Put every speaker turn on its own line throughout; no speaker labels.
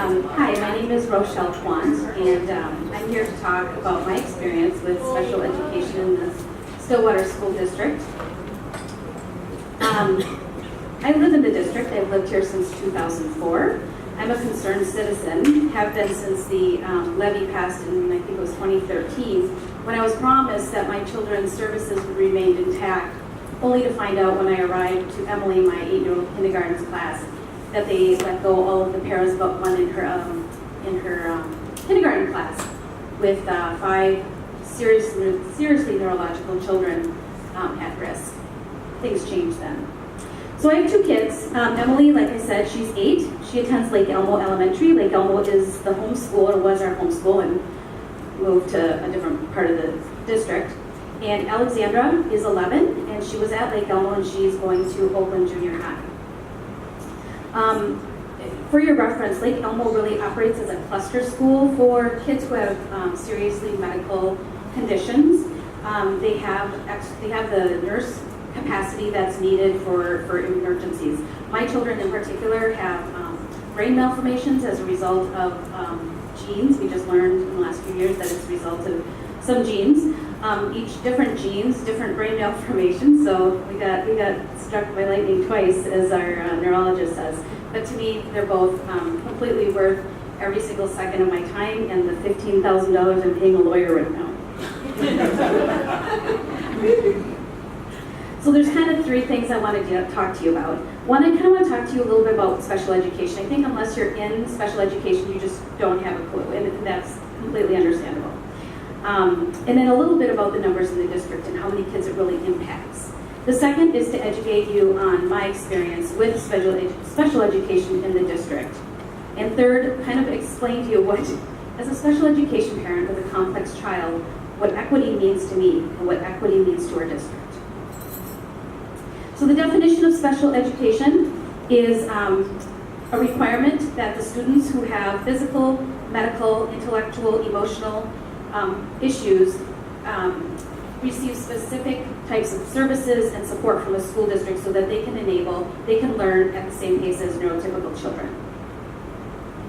Hi, my name is Rochelle Q, and I'm here to talk about my experience with special education in the Stillwater School District. I live in the district. I've lived here since 2004. I'm a concerned citizen, have been since the levy passed in, I think it was 2013, when I was promised that my children's services would remain intact, only to find out when I arrived to Emily, my 8-year-old kindergarten class, that they let go all of the paras but one in her kindergarten class with 5 seriously neurological children at risk. Things changed then. So I have 2 kids. Emily, like I said, she's 8. She attends Lake Elmo Elementary. Lake Elmo is the home school, or was our home school, and moved to a different part of the district. And Alexandra is 11, and she was at Lake Elmo, and she's going to Oakland Junior High. For your reference, Lake Elmo really operates as a cluster school for kids who have seriously medical conditions. They have the nurse capacity that's needed for emergencies. My children in particular have brain malformations as a result of genes. We just learned in the last few years that it's a result of some genes. Each different genes, different brain malformations. So we got struck by lightning twice, as our neurologist says. But to me, they're both completely worth every single second of my time and the $15,000 I'm paying a lawyer right now. So there's kind of 3 things I wanted to talk to you about. One, I kind of want to talk to you a little bit about special education. I think unless you're in special education, you just don't have a clue, and that's completely understandable. And then a little bit about the numbers in the district and how many kids it really impacts. The second is to educate you on my experience with special education in the district. And third, kind of explain to you what, as a special education parent with a complex child, what equity means to me and what equity means to our district. So the definition of special education is a requirement that the students who have physical, medical, intellectual, emotional issues receive specific types of services and support from a school district so that they can learn at the same pace as neurotypical children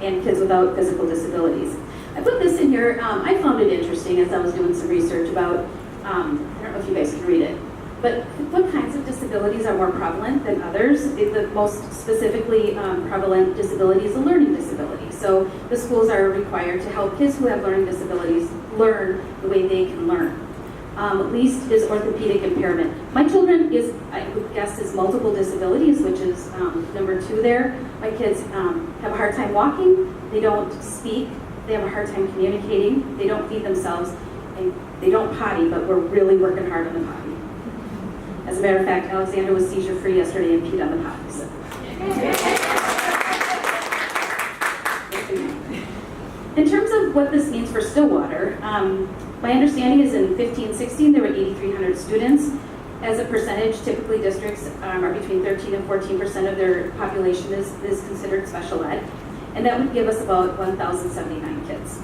and kids without physical disabilities. I put this in here. I found it interesting as I was doing some research about, I don't know if you guys can read it, but what kinds of disabilities are more prevalent than others? The most specifically prevalent disability is a learning disability. So the schools are required to help kids who have learning disabilities learn the way they can learn. Least is orthopedic impairment. My children I would guess, is multiple disabilities, which is number 2 there. My kids have a hard time walking, they don't speak, they have a hard time communicating, they don't feed themselves, and they don't potty, but we're really working hard on the potty. As a matter of fact, Alexandra was seizure-free yesterday and peed on the potty. So. In terms of what this means for Stillwater, my understanding is in 15-16 there were 8,300 students. As a percentage, typically districts are between 13 and 14% of their population is considered special ed, and that would give us about 1,079 kids.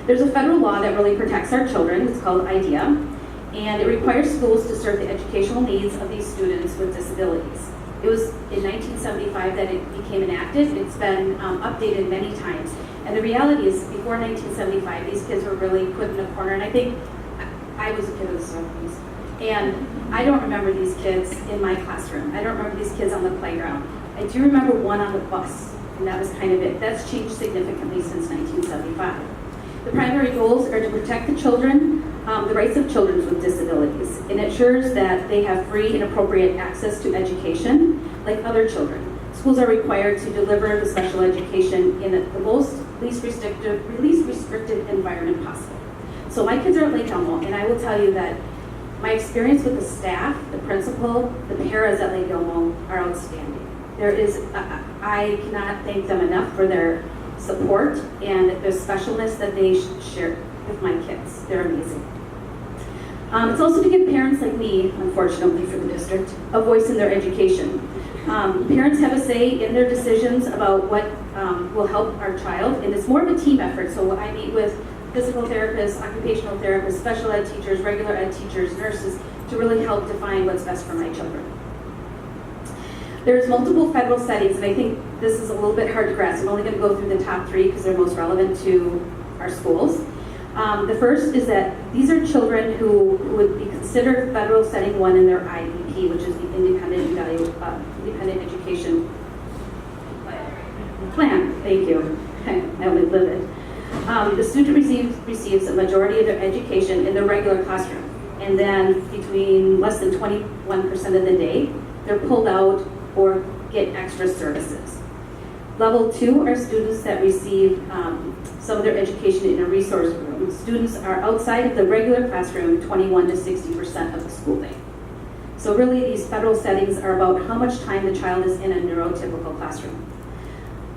There's a federal law that really protects our children. It's called IDEA. And it requires schools to serve the educational needs of these students with disabilities. It was in 1975 that it became enacted. It's been updated many times. And the reality is, before 1975, these kids were really put in a corner. And I think I was a kid of the 70s. And I don't remember these kids in my classroom. I don't remember these kids on the playground. I do remember one on the bus, and that was kind of it. That's changed significantly since 1975. The primary goals are to protect the children, the rights of children with disabilities. It ensures that they have free and appropriate access to education like other children. Schools are required to deliver the special education in the least restrictive environment possible. So my kids are at Lake Elmo, and I will tell you that my experience with the staff, the principal, the paras at Lake Elmo are outstanding. I cannot thank them enough for their support and the specialness that they share with my kids. They're amazing. It's also to give parents like me, unfortunately for the district, a voice in their education. Parents have a say in their decisions about what will help our child, and it's more of a team effort. So I meet with physical therapists, occupational therapists, special ed teachers, regular ed teachers, nurses, to really help define what's best for my children. There's multiple federal settings, and I think this is a little bit hard to grasp. I'm only going to go through the top 3 because they're most relevant to our schools. The first is that these are children who would be considered federal setting 1 in their IEP, which is the Independent Education Plan. Thank you. I only live it. The student receives a majority of their education in the regular classroom, and then between less than 21% of the day, they're pulled out or get extra services. Level 2 are students that receive some of their education in a resource room. Students are outside of the regular classroom 21 to 60% of the school day. So really these federal settings are about how much time the child is in a neurotypical classroom.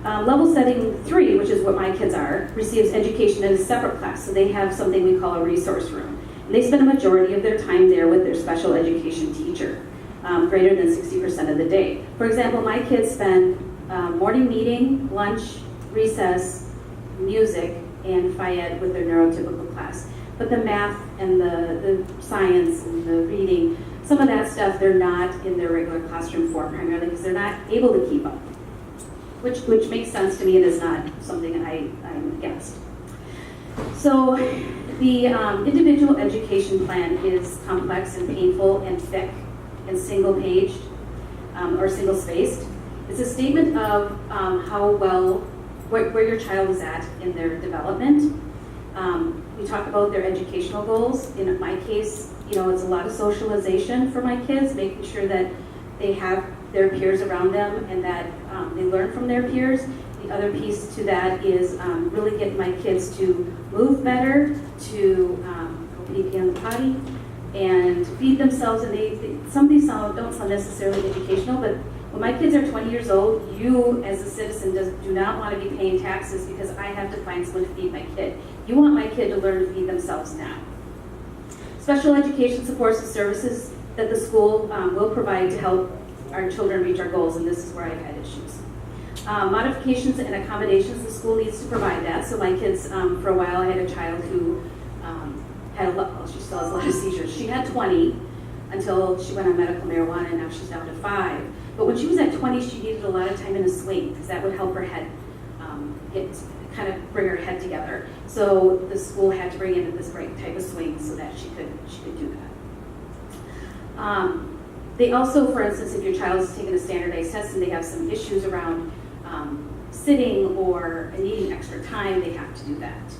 Level setting 3, which is what my kids are, receives education in a separate class. So they have something we call a resource room. And they spend a majority of their time there with their special education teacher, greater than 60% of the day. For example, my kids spend morning meeting, lunch, recess, music, and Phi-Ed with their neurotypical class. But the math and the science and the reading, some of that stuff they're not in their regular classroom for, primarily because they're not able to keep up. Which makes sense to me and is not something I'm against. So the individual education plan is complex and painful and thick and single-paged or single-spaced. It's a statement of how well, where your child is at in their development. We talk about their educational goals. In my case, it's a lot of socialization for my kids, making sure that they have their peers around them and that they learn from their peers. The other piece to that is really getting my kids to move better, to go pee on the potty, and feed themselves. And some of these don't sound necessarily educational, but when my kids are 20 years old, you as a citizen do not want to be paying taxes because I have to find someone to feed my kid. You want my kid to learn to feed themselves now. Special education supports the services that the school will provide to help our children reach our goals, and this is where I've had issues. Modifications and accommodations, the school needs to provide that. So my kids, for a while, I had a child who had she still has a lot of seizures. She had 20 until she went on medical marijuana, and now she's down to 5. But when she was at 20, she needed a lot of time in a swing because that would help her head kind of bring her head together. So the school had to bring in this right type of swing so that she could do that. They also, for instance, if your child is taking a standardized test and they have some issues around sitting or needing extra time, they have to do that.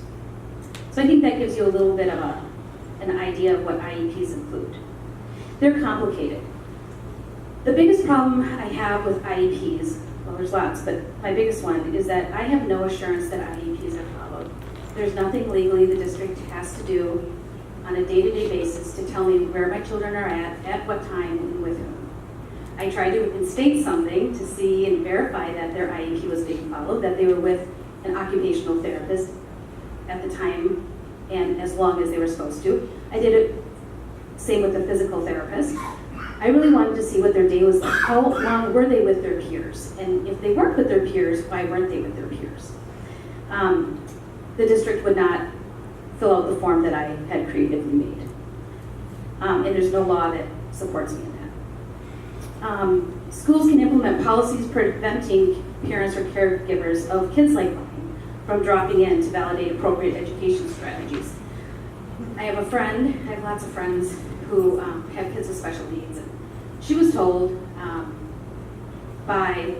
So I think that gives you a little bit of an idea of what IEPs include. They're complicated. The biggest problem I have with IEPs, well, there's lots, but my biggest one is that I have no assurance that IEPs are followed. There's nothing legally the district has to do on a day-to-day basis to tell me where my children are at what time, and with whom. I tried to instate something to see and verify that their IEP was being followed, that they were with an occupational therapist at the time and as long as they were supposed to. I did it same with the physical therapist. I really wanted to see what their day was like. How long were they with their peers? And if they weren't with their peers, why weren't they with their peers? The district would not fill out the form that I had creatively made. And there's no law that supports me in that. Schools can implement policies preventing parents or caregivers of kids like mine from dropping in to validate appropriate education strategies. I have lots of friends who have kids with special needs. And she was told by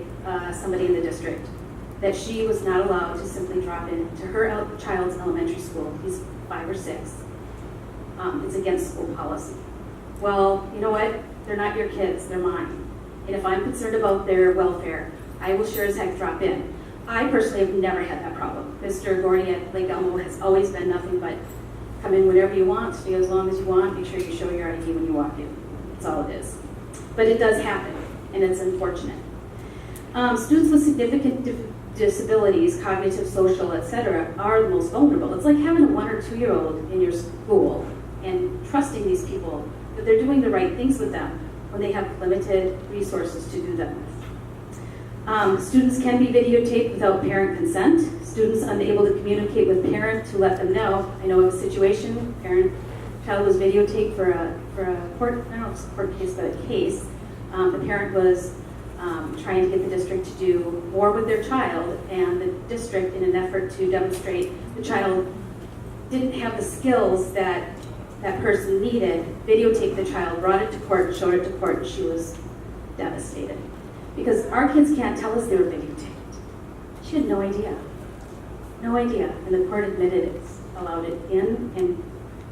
somebody in the district that she was not allowed to simply drop into her child's elementary school. He's 5 or 6. It's against school policy. Well, you know what? They're not your kids, they're mine. And if I'm concerned about their welfare, I will sure as heck drop in. I personally have never had that problem. Mr. Gordy at Lake Elmo has always been nothing but come in whenever you want, stay as long as you want, make sure you show your ID when you walk in. That's all it is. But it does happen, and it's unfortunate. Students with significant disabilities, cognitive, social, etc., are the most vulnerable. It's like having a 1 or 2-year-old in your school and trusting these people that they're doing the right things with them when they have limited resources to do them with. Students can be videotaped without parent consent. Students unable to communicate with parent to let them know. I know of a situation, child was videotaped for a court, I don't know if it's a court case, but a case. The parent was trying to get the district to do more with their child, and the district, in an effort to demonstrate the child didn't have the skills that that person needed, videotaped the child, brought it to court, showed it to court, and she was devastated. Because our kids can't tell us they were videotaped. She had no idea. No idea. And the court admitted it, allowed it in, and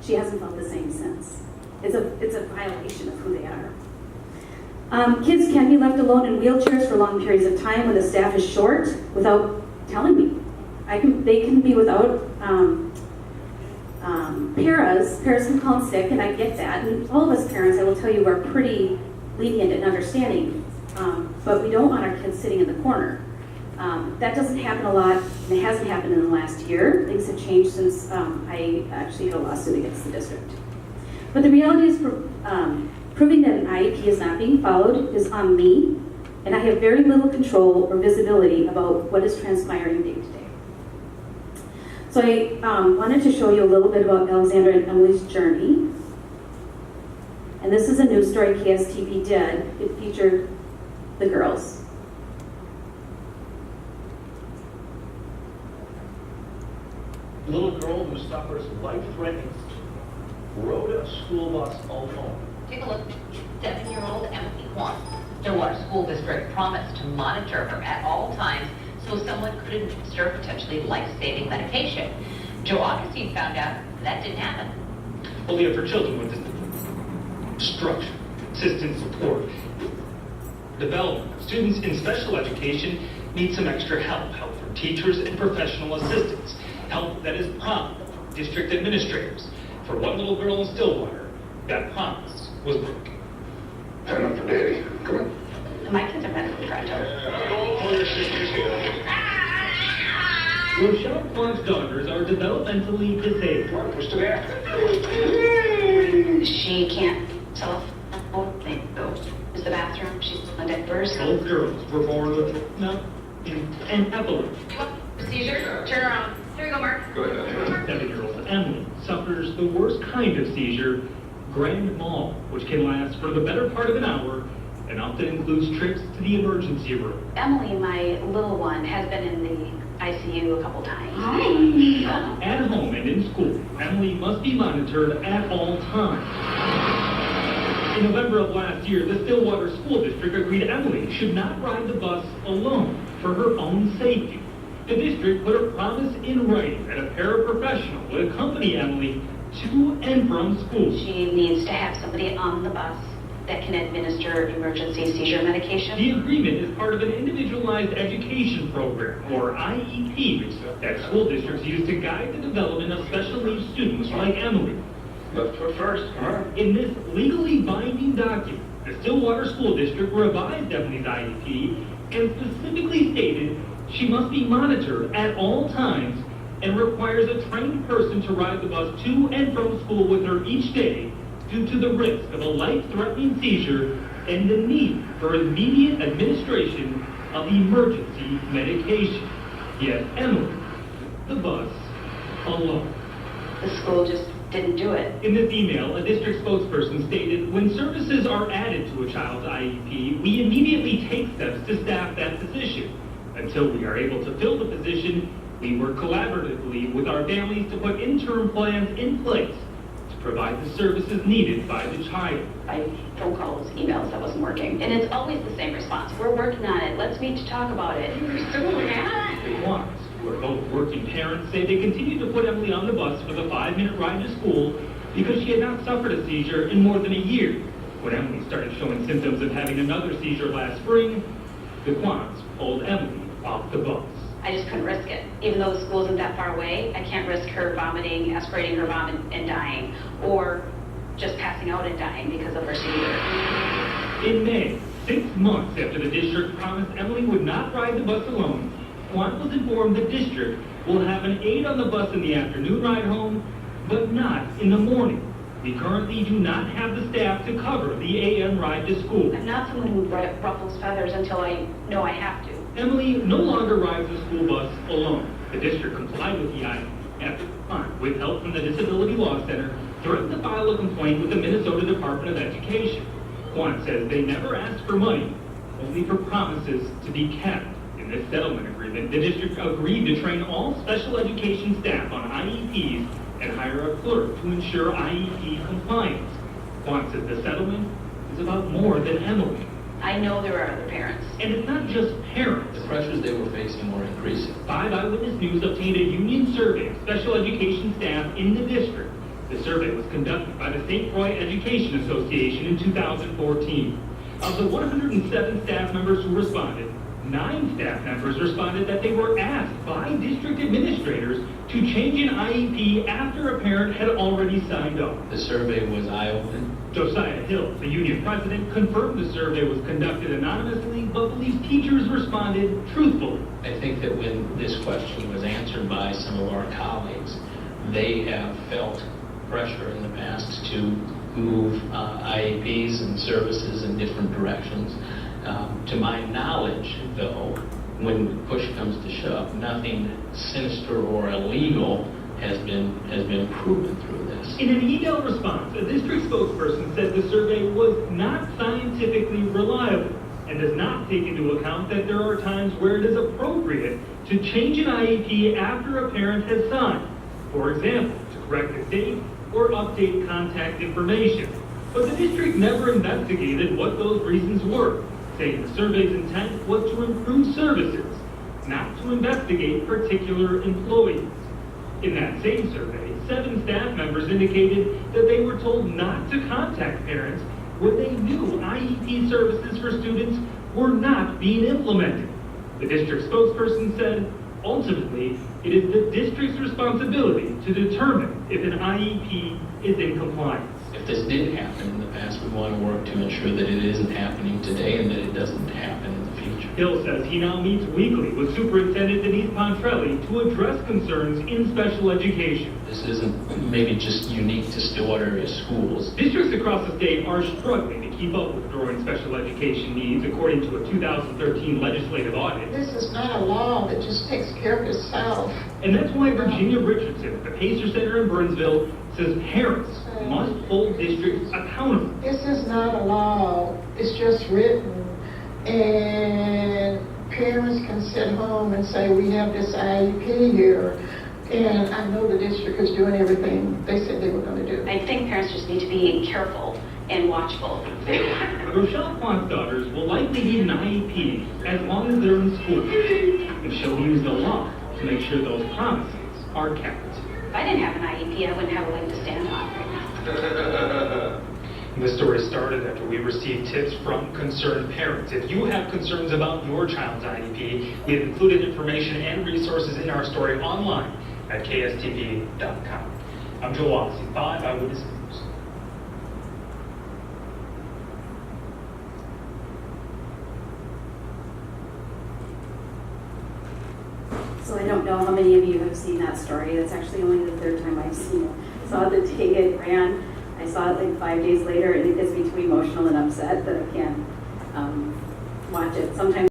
she hasn't felt the same since. It's a violation of who they are. Kids can be left alone in wheelchairs for long periods of time when the staff is short without telling me. They can be without paras. Paras can call in sick, and I get that. And all of us parents, I will tell you, are pretty lenient and understanding. But we don't want our kids sitting in the corner. That doesn't happen a lot, and it hasn't happened in the last year. Things have changed since I actually had a lawsuit against the district. But the reality is proving that an IEP is not being followed is on me, and I have very little control or visibility about what is transpiring day to day. So I wanted to show you a little bit about Alexandra and Emily's journey. And this is a news story KSTP did. It featured the girls.
A little girl who suffers life-threatening rode a school bus alone.
Take a look. 7-year-old Emily Kwan. Stillwater School District promised to monitor her at all times so someone could administer potentially life-saving medication. Joe Augustine found out that didn't happen.
Only for children with disabilities. Structure, assistance, support, development. Students in special education need some extra help from teachers and professional assistants. Help that is prompt from district administrators. For one little girl in Stillwater, that promise was broken.
Stand up for Daddy. Come on.
My kids are medically fragile.
Rochelle Q's daughters are developmentally disabled.
Come on, push to that.
She can't use the bathroom. She's on diapers.
Both girls were born with an epilepsy.
Seizure. Turn around. Here we go, Mark.
Go ahead.
7-year-old Emily suffers the worst kind of seizure, grand mal, which can last for the better part of an hour and often includes trips to the emergency room.
Emily, my little one, has been in the ICU a couple times.
At home and in school, Emily must be monitored at all times. In November of last year, the Stillwater School District agreed Emily should not ride the bus alone for her own safety. The district put a promise in writing that a paraprofessional would accompany Emily to and from school.
She needs to have somebody on the bus that can administer emergency seizure medication.
The agreement is part of an individualized education program, or IEP, that school districts use to guide the development of special needs students like Emily.
Left foot first. Come on.
In this legally binding document, the Stillwater School District revised Emily's IEP and specifically stated she must be monitored at all times and requires a trained person to ride the bus to and from school with her each day due to the risk of a life-threatening seizure and the need for immediate administration of emergency medication. Yet Emily, the bus, alone.
The school just didn't do it.
In this email, a district spokesperson stated, when services are added to a child's IEP, we immediately take steps to staff that position. Until we are able to fill the position, we work collaboratively with our families to put interim plans in place to provide the services needed by the child.
By phone calls, emails, that wasn't working. And it's always the same response. We're working on it. Let's meet to talk about it. We're still not.
The Quants, who are both working parents, say they continued to put Emily on the bus for the 5-minute ride to school because she had not suffered a seizure in more than a year. When Emily started showing symptoms of having another seizure last spring, the Quants pulled Emily off the bus.
I just couldn't risk it. Even though the school isn't that far away, I can't risk her vomiting, aspirating her vomit and dying, or just passing out and dying because of her seizure.
In May, 6 months after the district promised Emily would not ride the bus alone, Quant was informed the district will have an aide on the bus in the afternoon ride home, but not in the morning. We currently do not have the staff to cover the AM ride to school.
I'm not someone who ruffles feathers until I know I have to.
Emily no longer rides the school bus alone. The district complied with the IEP after Quant, with help from the Disability Law Center, threatened to file a complaint with the Minnesota Department of Education. Quant says they never asked for money, only for promises to be kept. In this settlement agreement, the district agreed to train all special education staff on IEPs and hire a clerk to ensure IEP compliance. Juan said the settlement is about more than Emily.
I know there are other parents.
And it's not just parents.
The pressures they were facing were increasing.
5 Eyewitness News obtained a union survey of special education staff in the district. The survey was conducted by the St. Croix Education Association in 2014. Of the 107 staff members who responded, 9 staff members responded that they were asked by district administrators to change an IEP after a parent had already signed up.
The survey was eye-opening.
Josiah Hill, the union president, confirmed the survey was conducted anonymously, but believes teachers responded truthfully.
I think that when this question was answered by some of our colleagues, they have felt pressure in the past to move IEPs and services in different directions. To my knowledge, though, when push comes to shove, nothing sinister or illegal has been proven through this.
In an email response, a district spokesperson said the survey was not scientifically reliable and does not take into account that there are times where it is appropriate to change an IEP after a parent has signed. For example, to correct a date or update contact information. But the district never investigated what those reasons were, saying the survey's intent was to improve services, not to investigate particular employees. In that same survey, 7 staff members indicated that they were told not to contact parents when they knew IEP services for students were not being implemented. The district spokesperson said, ultimately, it is the district's responsibility to determine if an IEP is in compliance.
If this did happen in the past, we want to work to ensure that it isn't happening today and that it doesn't happen in the future.
Hill says he now meets weekly with Superintendent Denise Pontrelli to address concerns in special education.
This isn't maybe just unique to Stillwater area schools.
Districts across the state are struggling to keep up with growing special education needs, according to a 2013 legislative audit.
This is not a law that just takes care of itself.
And that's why Virginia Richardson at the Pacer Center in Burnsville says parents must hold districts accountable.
This is not a law. It's just written. And parents can sit home and say, we have this IEP here. And I know the district is doing everything they said they were going to do.
I think parents just need to be careful and watchful.
Rochelle Qu's daughters will likely need an IEP as long as they're in school. And she'll use the law to make sure those promises are kept.
If I didn't have an IEP, I wouldn't have a leg to stand on right now.
The story started after we received tips from concerned parents. If you have concerns about your child's IEP, we have included information and resources in our story online at kstv.com. I'm Joe Watson, 5 Eyewitness News.
So I don't know how many of you have seen that story. That's actually only the 3rd time I've seen it. I saw it the day it ran. I saw it like 5 days later, and it gets me too emotional and upset that I can't watch it. Sometimes